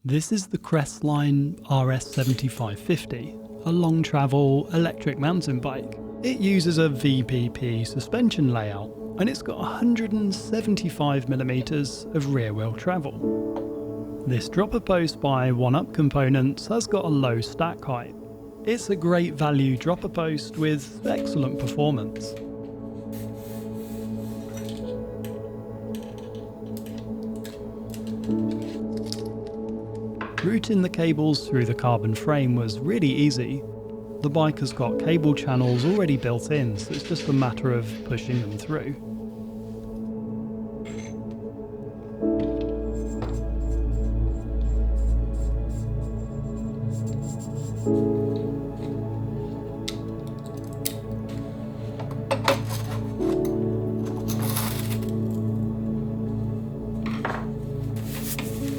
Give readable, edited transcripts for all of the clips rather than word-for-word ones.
This is the Crestline RS7550, a long travel electric mountain bike. It uses a VPP suspension layout and it's got 175mm of rear wheel travel. This dropper post by ONEUP Components has got a low stack height. It's a great value dropper post with excellent performance. Routing the cables through the carbon frame was really easy. The bike has got cable channels already built in, so it's just a matter of pushing them through.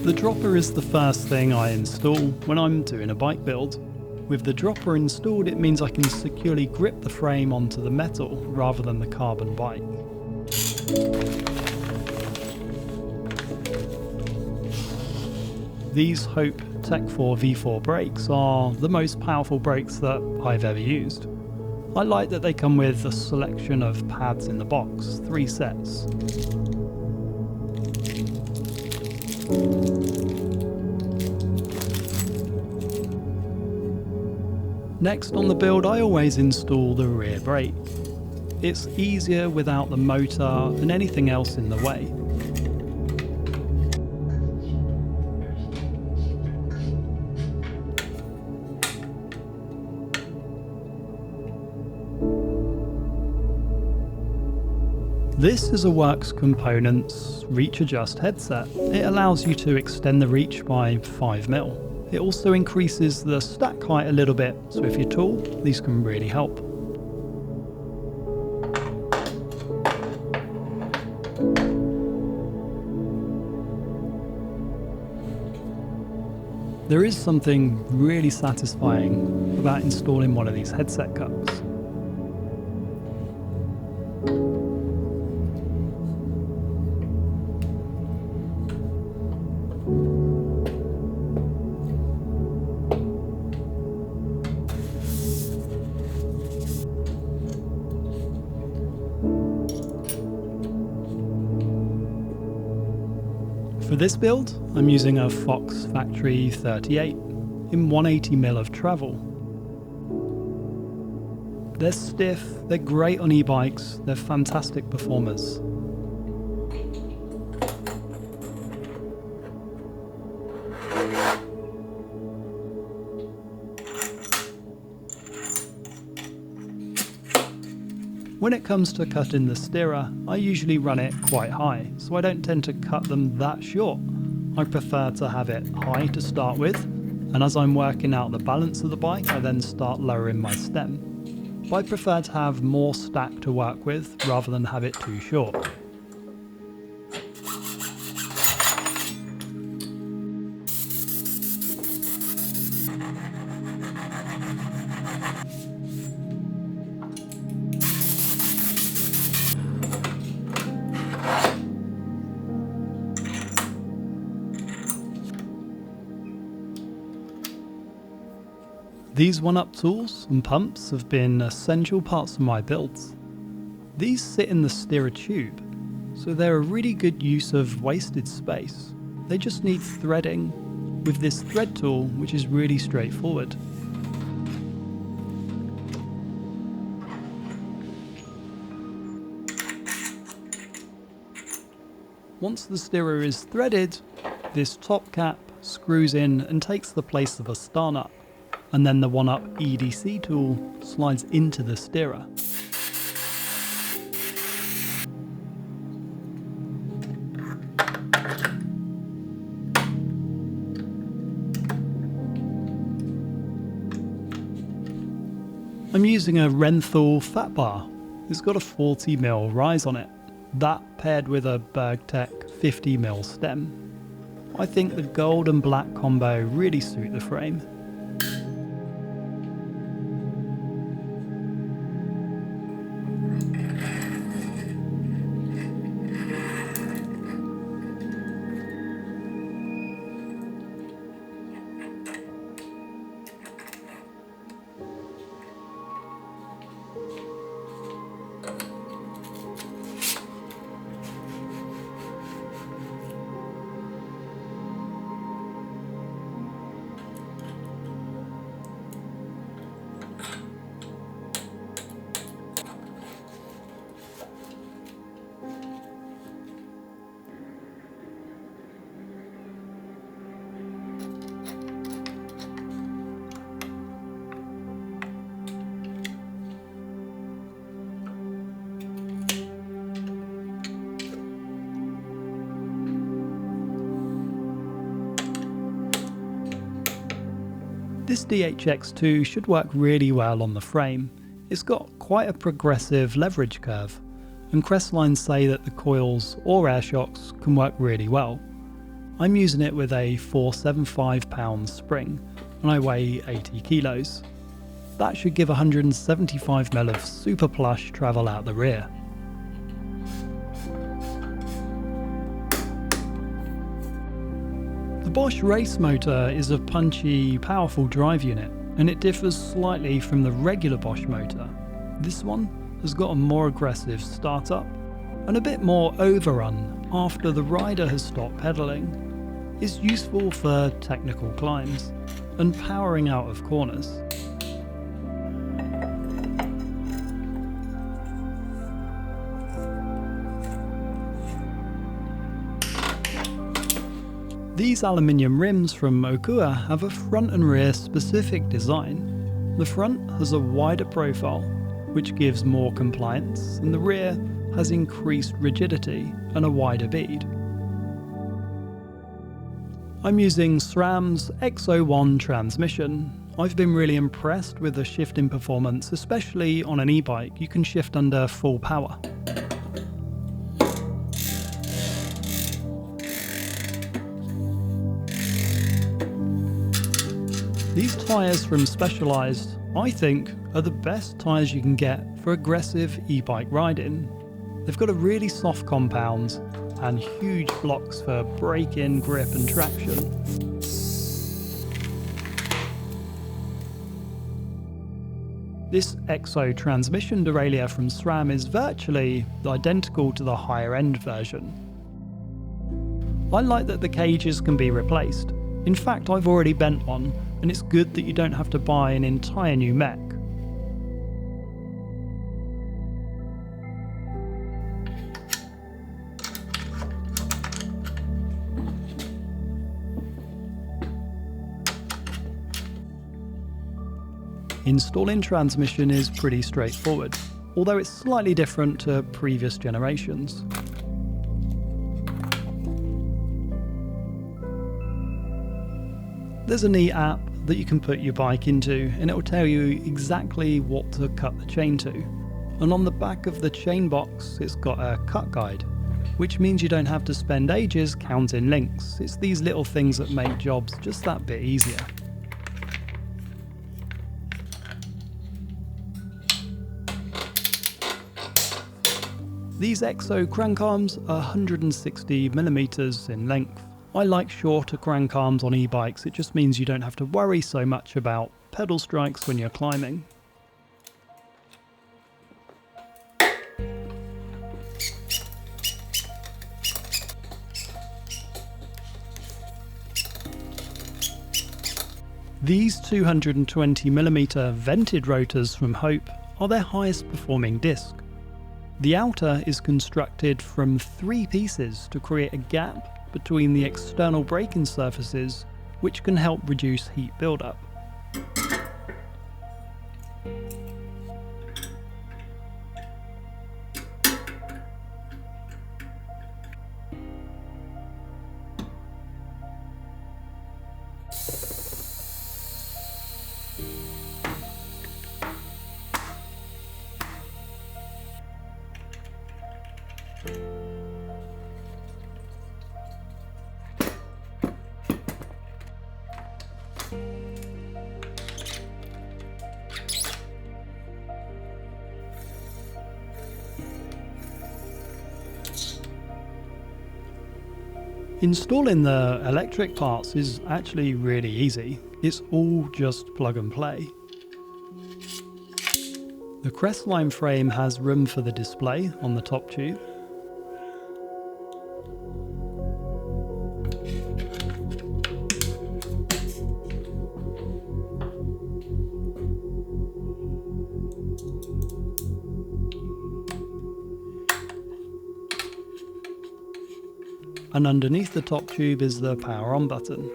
The dropper is the first thing I install when I'm doing a bike build. With the dropper installed, it means I can securely grip the frame onto the metal rather than the carbon bike. These Hope Tech 4 V4 brakes are the most powerful brakes that I've ever used. I like that they come with a selection of pads in the box, 3 sets. Next on the build, I always install the rear brake. It's easier without the motor and anything else in the way. This is a Works Components Reach Adjust headset. It allows you to extend the reach by 5mm. It also increases the stack height a little bit, so if you're tall, these can really help. There is something really satisfying about installing one of these headset cups. For this build, I'm using a Fox Factory 38 in 180mm of travel. They're stiff, they're great on e-bikes, they're fantastic performers. When it comes to cutting the steerer, I usually run it quite high, so I don't tend to cut them that short. I prefer to have it high to start with, and as I'm working out the balance of the bike, I then start lowering my stem. But I prefer to have more stack to work with rather than have it too short. These ONEUP tools and pumps have been essential parts of my builds. These sit in the steerer tube, so they're a really good use of wasted space. They just need threading with this thread tool, which is really straightforward. Once the steerer is threaded, this top cap screws in and takes the place of a star nut. And then the ONEUP EDC tool slides into the steerer. I'm using a RENTHAL FATBAR. It's got a 40mm rise on it. That paired with a Bergtech 50mm stem. I think the gold and black combo really suit the frame. This DHX2 should work really well on the frame. It's got quite a progressive leverage curve, and Crestline say that the coils or air shocks can work really well. I'm using it with a 475 pound spring and I weigh 80 kilos. That should give 175 mil of super plush travel out the rear. The Bosch race motor is a punchy, powerful drive unit, and it differs slightly from the regular Bosch motor. This one has got a more aggressive startup and a bit more overrun after the rider has stopped pedalling. It's useful for technical climbs and powering out of corners. These aluminium rims from OQUO have a front and rear specific design. The front has a wider profile, which gives more compliance, and the rear has increased rigidity and a wider bead. I'm using SRAM's X01 transmission. I've been really impressed with the shift in performance, especially on an e-bike. You can shift under full power. These tyres from Specialized, I think, are the best tyres you can get for aggressive e-bike riding. They've got a really soft compound and huge blocks for brake-in, grip and traction. This EXO transmission derailleur from SRAM is virtually identical to the higher end version. I like that the cages can be replaced. In fact, I've already bent one, and it's good that you don't have to buy an entire new mech. Installing transmission is pretty straightforward, although it's slightly different to previous generations. There's a neat app that you can put your bike into, and it will tell you exactly what to cut the chain to. And on the back of the chain box, it's got a cut guide, which means you don't have to spend ages counting links. It's these little things that make jobs just that bit easier. These EXO crank arms are 160mm in length. I like shorter crank arms on e-bikes. It just means you don't have to worry so much about pedal strikes when you're climbing. These 220mm vented rotors from Hope are their highest performing disc. The outer is constructed from 3 pieces to create a gap between the external braking surfaces, which can help reduce heat buildup. Installing the electric parts is actually really easy. It's all just plug and play. The Crestline frame has room for the display on the top tube. And underneath the top tube is the power on button.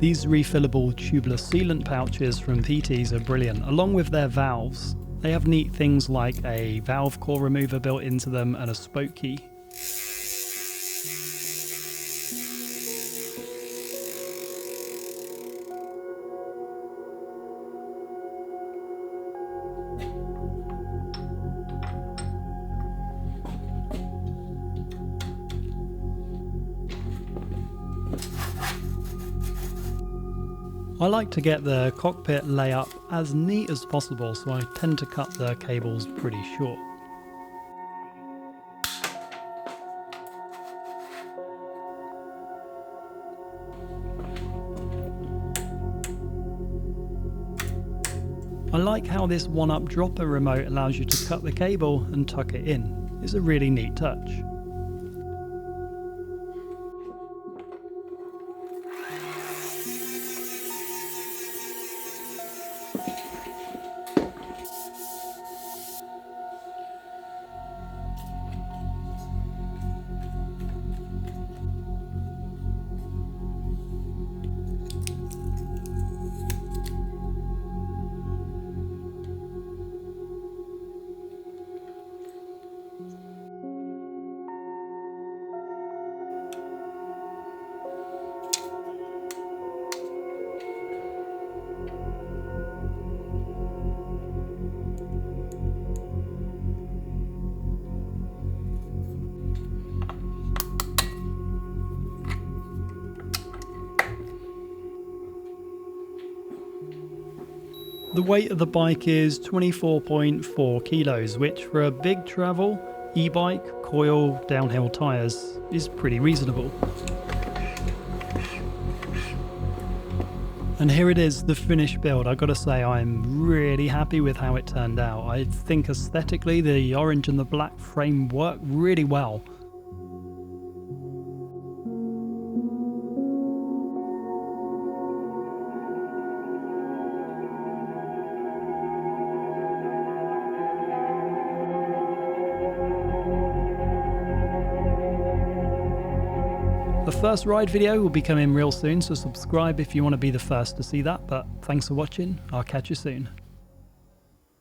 These refillable tubular sealant pouches from PEATY'S are brilliant, along with their valves. They have neat things like a valve core remover built into them and a spoke key. I like to get the cockpit layup as neat as possible, so I tend to cut the cables pretty short. I like how this ONEUP dropper remote allows you to cut the cable and tuck it in. It's a really neat touch. The weight of the bike is 24.4 kilos, which for a big travel, e-bike, coil, downhill tyres is pretty reasonable. And here it is, the finished build. I gotta say, I'm really happy with how it turned out. I think aesthetically the orange and the black frame work really well. The first ride video will be coming real soon, so subscribe if you want to be the first to see that, but thanks for watching, I'll catch you soon.